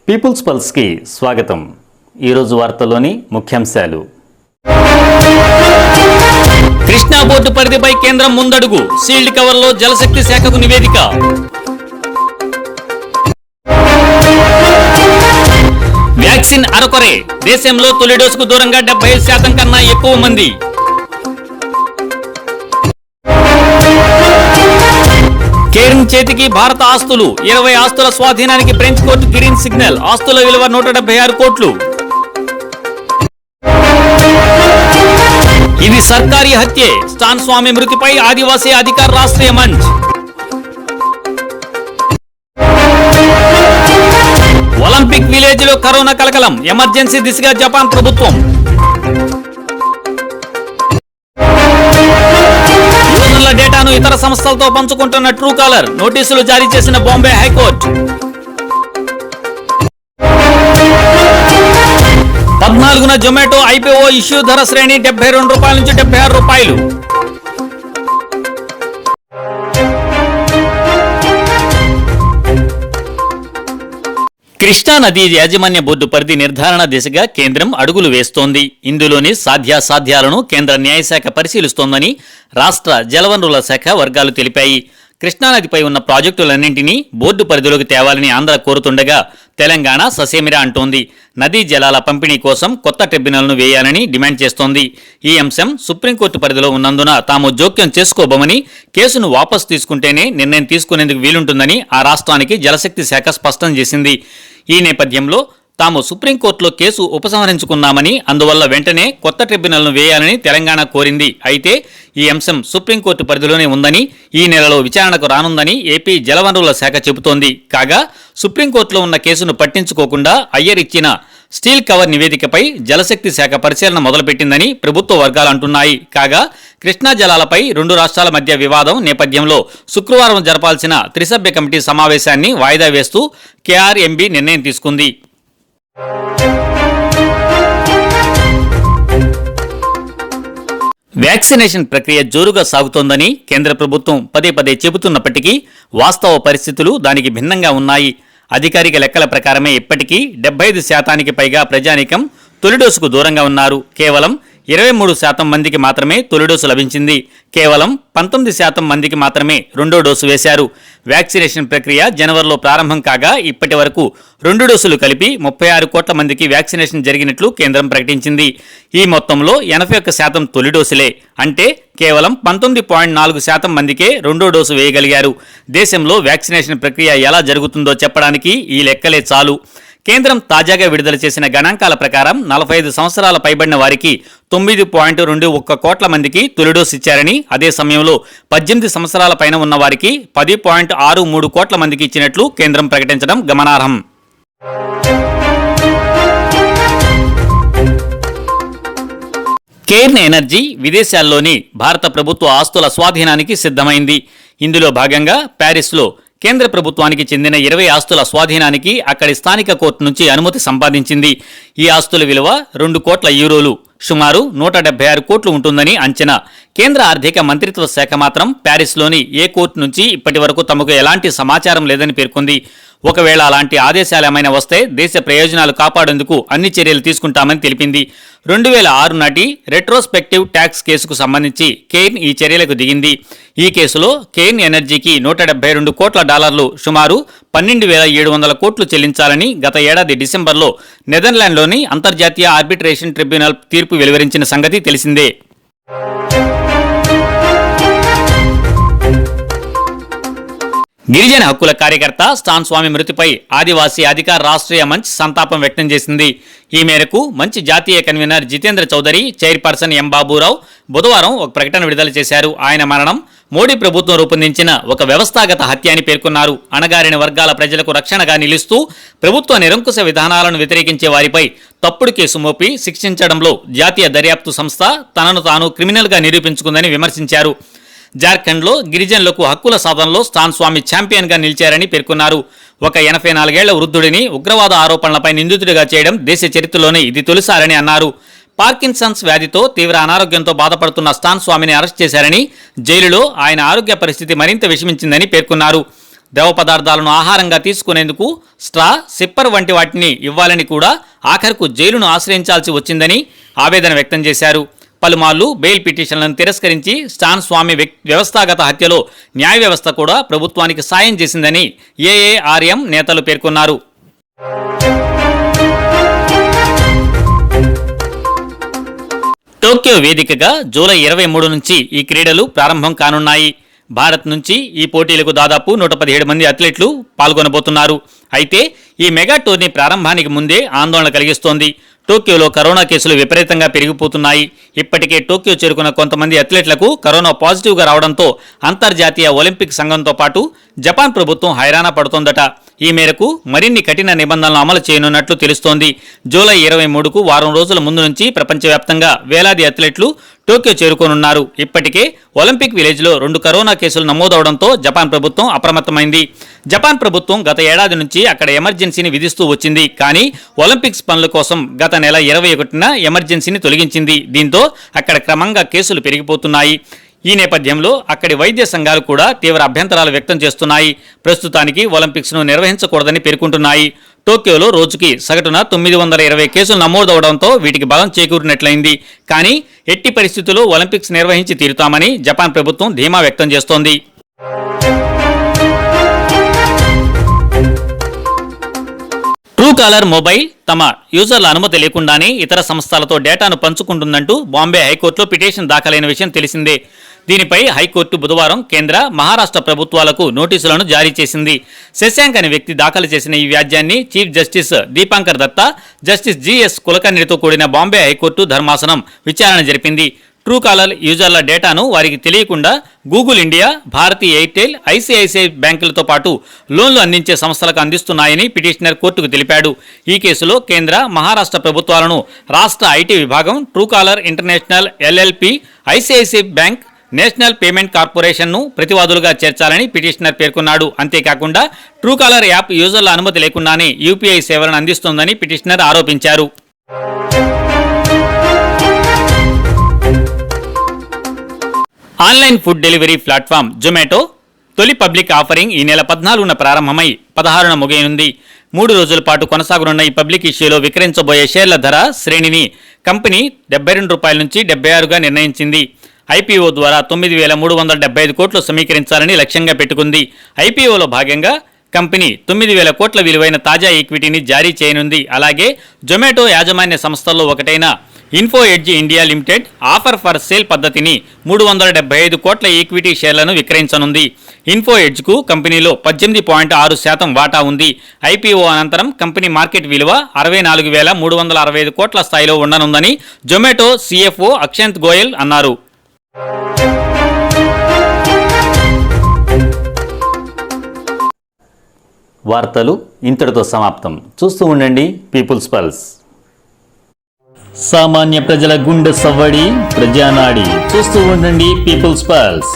Peoples పల్స్కి స్వాగతం. ఈరోజు వార్తల్లోని ముఖ్యాంశాలు. కృష్ణా బోర్డు పరిధిపై కేంద్రం ముందడుగు, సీల్డ్ కవర్లో జలశక్తి శాఖకు నివేదిక. వ్యాక్సిన్ అరకొరే, దేశంలో తొలి డోసుకు దూరంగా 75% కన్నా ఎక్కువ మంది. కేర్న్ చేతికి భారత ఆస్తులు, 20 ఆస్తుల స్వాధీనానికి ఫ్రెంచ్ కోర్టు గ్రీన్ సిగ్నల్. ఆస్తుల విలువ 176 కోట్లు. ఇది సర్కారీ హత్యే, స్టాన్ స్వామి మృతిపై ఆదివాసీ అధికార రాష్ట్రీయ మంచ్. ఒలింపిక్ విలేజ్ లో కరోనా కలకలం, ఎమర్జెన్సీ దిశగా జపాన్ ప్రభుత్వం. యూజర్ల డేటాను ఇతర సంస్థలతో పంచుకుంటున్న ట్రూ కాలర్, నోటీసులు జారీ చేసిన బాంబే హైకోర్టు. 14న జొమాటో ఐపీఓ ఇష్యూ, ధర శ్రేణి ₹72 నుంచి ₹76. కృష్ణా నదీ యాజమాన్య బోర్డు పరిధి నిర్ధారణ దిశగా కేంద్రం అడుగులు వేస్తోంది. ఇందులోని సాధ్యాసాధ్యాలను కేంద్ర న్యాయశాఖ పరిశీలిస్తోందని రాష్ట్ర జలవనరుల శాఖ వర్గాలు తెలిపాయి. కృష్ణానదిపై ఉన్న ప్రాజెక్టులన్నింటినీ బోర్డు పరిధిలోకి తేవాలని ఆంధ్ర కోరుతుండగా తెలంగాణ ససేమిరా అంటోంది. నదీ జలాల పంపిణీ కోసం కొత్త ట్రిబ్యునల్ను వేయాలని డిమాండ్ చేస్తోంది. ఈ అంశం సుప్రీంకోర్టు పరిధిలో ఉన్నందున తాము జోక్యం చేసుకోబోమని, కేసును వాపసు తీసుకుంటేనే నిర్ణయం తీసుకునేందుకు వీలుంటుందని ఆ రాష్ట్రానికి జలశక్తి శాఖ స్పష్టం చేసింది. ఈ నేపథ్యంలో తాము సుప్రీంకోర్టులో కేసు ఉపసంహరించుకున్నామని, అందువల్ల వెంటనే కొత్త ట్రిబ్యునల్ను వేయాలని తెలంగాణ కోరింది. అయితే ఈ అంశం సుప్రీంకోర్టు పరిధిలోనే ఉందని, ఈ నెలలో విచారణకు రానుందని ఏపీ జలవనరుల శాఖ చెబుతోంది. కాగా సుప్రీంకోర్టులో ఉన్న కేసును పట్టించుకోకుండా అయ్యర్ ఇచ్చిన స్టీల్ కవర్ నివేదికపై జలశక్తి శాఖ పరిశీలన మొదలుపెట్టిందని ప్రభుత్వ వర్గాలు అంటున్నాయి. కాగా కృష్ణా జలాలపై 2 రాష్ట్రాల మధ్య వివాదం నేపథ్యంలో శుక్రవారం జరపాల్సిన త్రిసభ్య కమిటీ సమావేశాన్ని వాయిదా వేస్తూ కేఆర్ఎంబీ నిర్ణయం తీసుకుంది. వ్యాక్సినేషన్ ప్రక్రియ జోరుగా సాగుతోందని కేంద్ర ప్రభుత్వం పదే చెబుతున్నప్పటికీ వాస్తవ పరిస్థితులు దానికి భిన్నంగా ఉన్నాయి. అధికారిక లెక్కల ప్రకారమే ఇప్పటికీ 75% పైగా ప్రజానీకం తొలి డోసుకు దూరంగా ఉన్నారు. కేవలం 23% మందికి మాత్రమే తొలి డోసు లభించింది. కేవలం 19% మందికి మాత్రమే రెండో డోసు వేశారు. వ్యాక్సినేషన్ ప్రక్రియ జనవరిలో ప్రారంభం కాగా ఇప్పటి వరకు 2 డోసులు కలిపి 36 కోట్ల మందికి వ్యాక్సినేషన్ జరిగినట్లు కేంద్రం ప్రకటించింది. ఈ మొత్తంలో 81% తొలి డోసులే, అంటే కేవలం 19.4% మందికే రెండో డోసు వేయగలిగారు. దేశంలో వ్యాక్సినేషన్ ప్రక్రియ ఎలా జరుగుతుందో చెప్పడానికి ఈ లెక్కలే చాలు. కేంద్రం తాజాగా విడుదల చేసిన గణాంకాల ప్రకారం 45 సంవత్సరాల పైబడిన వారికి 9.21 కోట్ల మందికి తొలి డోసు ఇచ్చారని, అదే సమయంలో 18 సంవత్సరాల పైన ఉన్న వారికి 10.63 కోట్ల మందికి ఇచ్చినట్లు కేంద్రం ప్రకటించడం గమనార్హం. కేర్న్ ఎనర్జీ విదేశాల్లోని భారత ప్రభుత్వ ఆస్తుల స్వాధీనానికి సిద్ధమైంది. ఇందులో భాగంగా ప్యారిస్లో కేంద్ర ప్రభుత్వానికి చెందిన 20 ఆస్తుల స్వాధీనానికి అక్కడి స్థానిక కోర్టు నుంచి అనుమతి సంపాదించింది. ఈ ఆస్తుల విలువ €2 కోట్ల, సుమారు 176 కోట్లు ఉంటుందని అంచనా. కేంద్ర ఆర్థిక మంత్రిత్వ శాఖ మాత్రం ప్యారిస్లోని ఏ కోర్టు నుంచి ఇప్పటి వరకు తమకు ఎలాంటి సమాచారం లేదని పేర్కొంది. ఒకవేళ అలాంటి ఆదేశాలు ఏమైనా వస్తే దేశ ప్రయోజనాలు కాపాడేందుకు అన్ని చర్యలు తీసుకుంటామని తెలిపింది. 2006 నాటి రెట్రోస్పెక్టివ్ ట్యాక్స్ కేసుకు సంబంధించి కేర్న్ ఈ చర్యలకు దిగింది. ఈ కేసులో కేర్న్ ఎనర్జీకి $172 కోట్ల, సుమారు 12,700 కోట్లు చెల్లించాలని గత ఏడాది డిసెంబర్లో నెదర్లాండ్లోని అంతర్జాతీయ ఆర్బిట్రేషన్ ట్రిబ్యునల్ తీర్పు వెలువరించిన సంగతి తెలిసిందే. గిరిజన హక్కుల కార్యకర్త స్టాన్ స్వామి మృతిపై ఆదివాసీ అధికార రాష్ట్రీయ మంచ్ సంతాపం వ్యక్తం చేసింది. ఈ మేరకు మంచ్ జాతీయ కన్వీనర్ జితేంద్ర చౌదరి, చైర్పర్సన్ ఎం బాబురావు బుధవారం ఒక ప్రకటన విడుదల చేశారు. ఆయన మరణం మోడీ ప్రభుత్వం రూపొందించిన ఒక వ్యవస్థాగత హత్య అని పేర్కొన్నారు. అణగారిన వర్గాల ప్రజలకు రక్షణగా నిలుస్తూ ప్రభుత్వ నిరంకుశ విధానాలను వ్యతిరేకించే వారిపై తప్పుడు కేసు మోపి శిక్షించడంలో జాతీయ దర్యాప్తు సంస్థ తనను తాను క్రిమినల్గా నిరూపించుకుందని విమర్శించారు. జార్ఖండ్లో గిరిజనులకు హక్కుల సాధనలో స్టాన్ స్వామి ఛాంపియన్గా నిలిచారని పేర్కొన్నారు. ఒక 84 ఏళ్ల వృద్ధుడిని ఉగ్రవాద ఆరోపణలపై నిందితుడిగా చేయడం దేశ చరిత్రలోనే ఇది తొలిసారని అన్నారు. పార్కిన్సన్స్ వ్యాధితో తీవ్ర అనారోగ్యంతో బాధపడుతున్న స్టాన్ స్వామిని అరెస్ట్ చేశారని, జైలులో ఆయన ఆరోగ్య పరిస్థితి మరింత విషమించిందని పేర్కొన్నారు. ద్రవ పదార్థాలను ఆహారంగా తీసుకునేందుకు స్ట్రా, సిప్పర్ వంటి వాటిని ఇవ్వాలని కూడా ఆఖరుకు జైలును ఆశ్రయించాల్సి వచ్చిందని ఆవేదన వ్యక్తం చేశారు. పలుమార్లు బెయిల్ పిటిషన్లను తిరస్కరించి స్టాన్ స్వామి వ్యవస్థాగత హత్యలో న్యాయ వ్యవస్థ కూడా ప్రభుత్వానికి సాయం చేసిందని ఏఏఆర్ఎం నేతలు పేర్కొన్నారు. టోక్యో వేదికగా జూలై 23 నుంచి ఈ క్రీడలు ప్రారంభం కానున్నాయి. భారత్ నుంచి ఈ పోటీలకు దాదాపు 117 మంది అథ్లెట్లు పాల్గొనబోతున్నారు. అయితే ఈ మెగా టోర్నీ ప్రారంభానికి ముందే ఆందోళన కలిగిస్తోంది. టోక్యోలో కరోనా కేసులు విపరీతంగా పెరిగిపోతున్నాయి. ఇప్పటికే టోక్యో చేరుకున్న కొంతమంది అథ్లెట్లకు కరోనా పాజిటివ్గా రావడంతో అంతర్జాతీయ ఒలింపిక్ సంఘంతో పాటు జపాన్ ప్రభుత్వం హైరాణ పడుతోందట. ఈ మేరకు మరిన్ని కఠిన నిబంధనలు అమలు చేయనున్నట్లు తెలుస్తోంది. జూలై 23కు వారం రోజుల ముందు నుంచి ప్రపంచవ్యాప్తంగా వేలాది అథ్లెట్లు టోక్యో చేరుకోనున్నారు. ఇప్పటికే ఒలింపిక్ విలేజ్లో 2 కరోనా కేసులు నమోదవడంతో జపాన్ ప్రభుత్వం అప్రమత్తమైంది. జపాన్ ప్రభుత్వం గత ఏడాది నుంచి అక్కడ ఎమర్జెన్సీని విధిస్తూ వచ్చింది. కానీ ఒలింపిక్స్ పనుల కోసం గత నెల 21న ఎమర్జెన్సీని తొలగించింది. దీంతో అక్కడ క్రమంగా కేసులు పెరిగిపోతున్నాయి. ఈ నేపథ్యంలో అక్కడి వైద్య సంఘాలు కూడా తీవ్ర అభ్యంతరాలు వ్యక్తం చేస్తున్నాయి. ప్రస్తుతానికి ఒలింపిక్స్ను నిర్వహించకూడదని పేర్కొంటున్నాయి. టోక్యోలో రోజుకి సగటున 920 కేసులు నమోదవడంతో వీటికి బలం చేకూరినట్లయింది. కానీ ఎట్టి పరిస్థితుల్లో ఒలింపిక్స్ నిర్వహించి తీరుతామని జపాన్ ప్రభుత్వం ధీమా వ్యక్తం చేస్తోంది. ట్రూకాలర్ మొబైల్ తమ యూజర్ల అనుమతి లేకుండానే ఇతర సంస్థలతో డేటాను పంచుకుంటుందంటూ బాంబే హైకోర్టులో పిటిషన్ దాఖలైన విషయం తెలిసిందే. దీనిపై హైకోర్టు బుధవారం కేంద్ర, మహారాష్ట్ర ప్రభుత్వాలకు నోటీసులను జారీ చేసింది. శశాంక్ అనే వ్యక్తి దాఖలు చేసిన ఈ వ్యాజ్యాన్ని chief justice Dipankar Datta, justice GS కులకర్ణితో కూడిన బాంబే హైకోర్టు ధర్మాసనం విచారణ జరిపింది. ట్రూకాలర్ యూజర్ల డేటాను వారికి తెలియకుండా Google India, Bharti Airtel, ICICI బ్యాంకులతో పాటు లోన్లు అందించే సంస్థలకు అందిస్తున్నాయని పిటిషనర్ కోర్టుకు తెలిపాడు. ఈ కేసులో కేంద్ర, మహారాష్ట్ర ప్రభుత్వాలను రాష్ట్ర ఐటీ విభాగం Truecaller international LLP, ICICI bank, national payment కార్పొరేషన్ను ప్రతివాదులుగా చేర్చాలని పిటిషనర్ పేర్కొన్నాడు. అంతేకాకుండా ట్రూకాలర్ యాప్ యూజర్ల అనుమతి లేకుండానే యూపీఐ సేవలను అందిస్తోందని పిటిషనర్ ఆరోపించారు. Online food delivery platform Zomato తొలి పబ్లిక్ ఆఫరింగ్ ఈ నెల 14న ప్రారంభమై 16న ముగియనుంది. 3 రోజుల పాటు కొనసాగనున్న ఈ పబ్లిక్ ఇష్యూలో విక్రయించబోయే షేర్ల ధర శ్రేణిని కంపెనీ ₹72 నుంచి 76గా నిర్ణయించింది. ఐపీఓ ద్వారా 9,375 కోట్లు సమీకరించాలని లక్ష్యంగా పెట్టుకుంది. ఐపీఓలో భాగంగా కంపెనీ 9,000 కోట్ల విలువైన తాజా ఈక్విటీని జారీ చేయనుంది. అలాగే జొమాటో యాజమాన్య సంస్థల్లో ఒకటైన info edge India limited offer for sale పద్ధతిని 375 కోట్ల ఈక్విటీ షేర్లను విక్రయించనుంది. ఇన్ఫో ఎడ్జ్కు కంపెనీలో 18.6% వాటా ఉంది. ఐపీఓ అనంతరం కంపెనీ మార్కెట్ విలువ 64,365 కోట్ల స్థాయిలో ఉండనుందని జొమాటో సిఎఫ్ఓ అక్షంత్ గోయల్ అన్నారు. వార్తలు ఇంతటితో సమాప్తం. చూస్తూ ఉండండి పీపుల్స్ పల్స్. సామాన్య ప్రజల గుండె సవ్వడి, ప్రజానాడి. చూస్తూ ఉండండి పీపుల్స్ పల్స్.